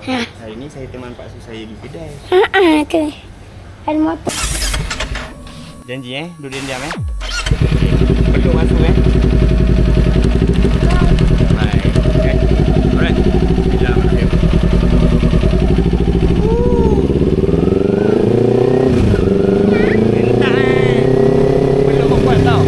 Hari ni saya teman Pak Su saya di kedai. Tu. Ada motor. Janji duduk diam Peluk masuk Baik. Okay. Alright. Bismillahirrahmanirrahim. Peluk kau kuat tau.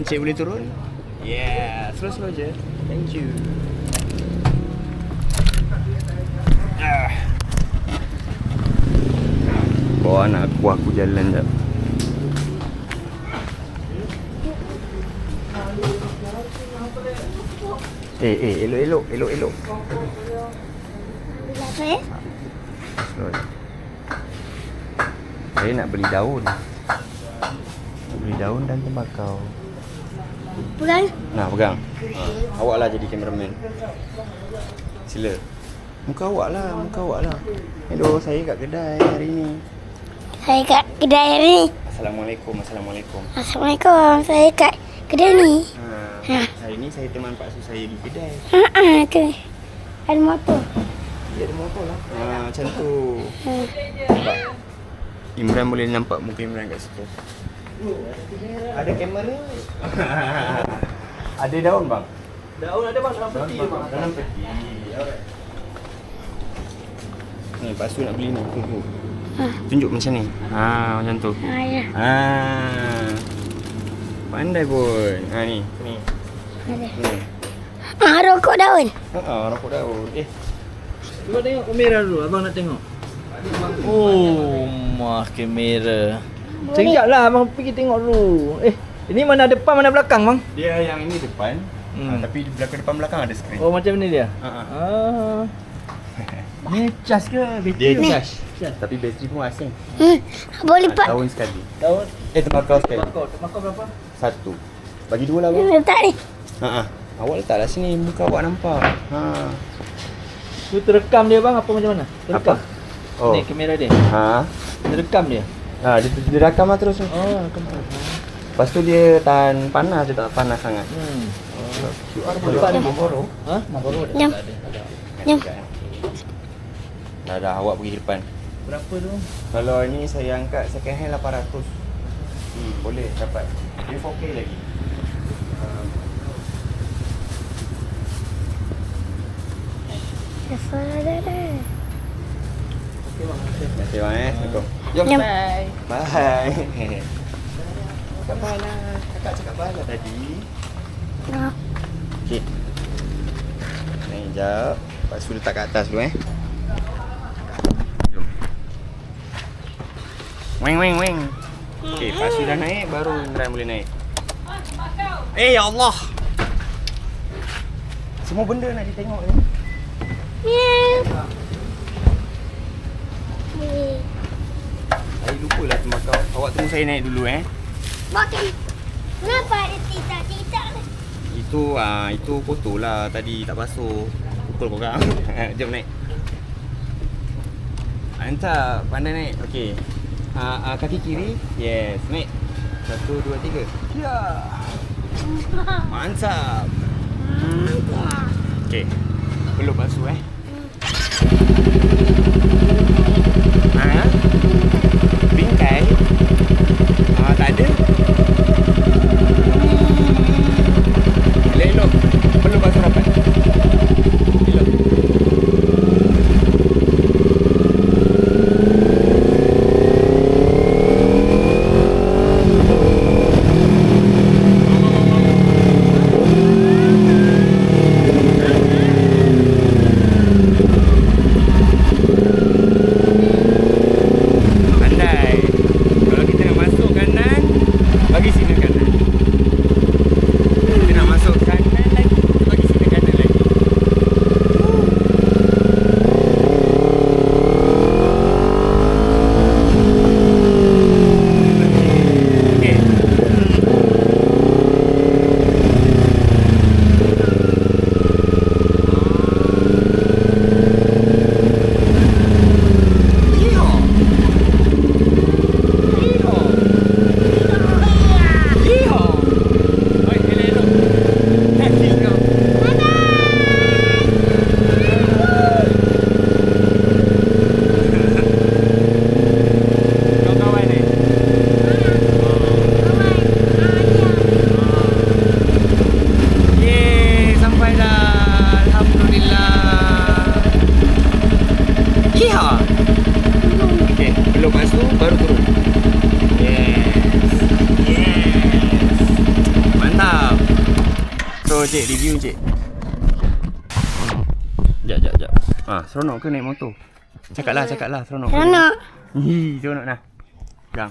Encik boleh turun? Yeah, slow-slow je. Thank you. Bawa anak aku jalan jap. Elok. Apa ya? Saya nak beli daun. Beli daun dan tembakau. Pegang. Nah, pegang. Awaklah jadi kameraman. Sila. Muka awak lah. Hello, saya kat kedai hari ni. Saya kat kedai hari ni. Assalamualaikum. Assalamualaikum. Saya kat kedai ni. Hari ni saya teman Pak Su saya di kedai. Tu. Ada motor. Dia ada motor lah. Macam tu. Nampak? Imran boleh nampak muka Imran kat situ. Ada kamera. Ada daun bang? Daun ada bang, dalam peti bang. Dalam peti. Alright. Ni Pak Su nak beli ni. Tunjuk macam ni. Macam tu. Ya. Pandai pun. Ni. Ada. Rokok daun. Rokok daun. Cuba tengok kamera dulu, abang nak tengok. Oh, kamera. Sekejaplah abang pergi tengok dulu. Ini mana depan mana belakang bang? Dia yang ini depan. Tapi di belakang ada skrin. Oh, macam ni dia. Ni cas ke bateri? Dia Ni. charge. Tapi bateri pun asing. Boleh lipat. Daun sekali. Daun. Tembakau sekali. Tembakau berapa? Satu. Bagi dua lah bang. Letak ni. Awak letaklah sini, muka awak nampak. Tu terekam dia bang apa macam mana? Terekam. Oh. Ni kamera dia. Terekam dia. Dia rakam lah terus. Rakam. Lepas tu dia tahan panas, dia tak panas sangat. QR Depan ni Marlboro. Marlboro ada. Jom. Jom. Dah awak pergi depan. Berapa tu? Kalau ini saya angkat second hand 800. Boleh dapat. Dia 4K lagi. Okey bang. Terima kasih bang. Assalamualaikum. Jom. Jom. Bye. Cakap bala. Kakak cakap bala tadi. Okey. Naik jap. Lepas tu letak kat atas dulu Jom. Weng. Okey, lepas tu dah naik baru Imran boleh naik. Ya Allah. Semua benda nak ditengok ni. Saya lupalah tembakau. Awak tunggu saya naik dulu Makan. Kenapa ada titak-titak ni? Itu kotor lah tadi tak basuh. Pukul korang. Jom naik. Hantar pandai naik. Okey. Kaki kiri. Yes, naik. 1 2 3. Ya. Mantap. Okey. Peluk basuh Bingkai. Tak ada. Elok. Peluk basuh rapat. Elok. baru turun. Yes. Mantap. So, cik, review cik. Sekejap. Seronok ke naik motor? Cakaplah, seronok ke? Seronok. Seronok dah. Pegang.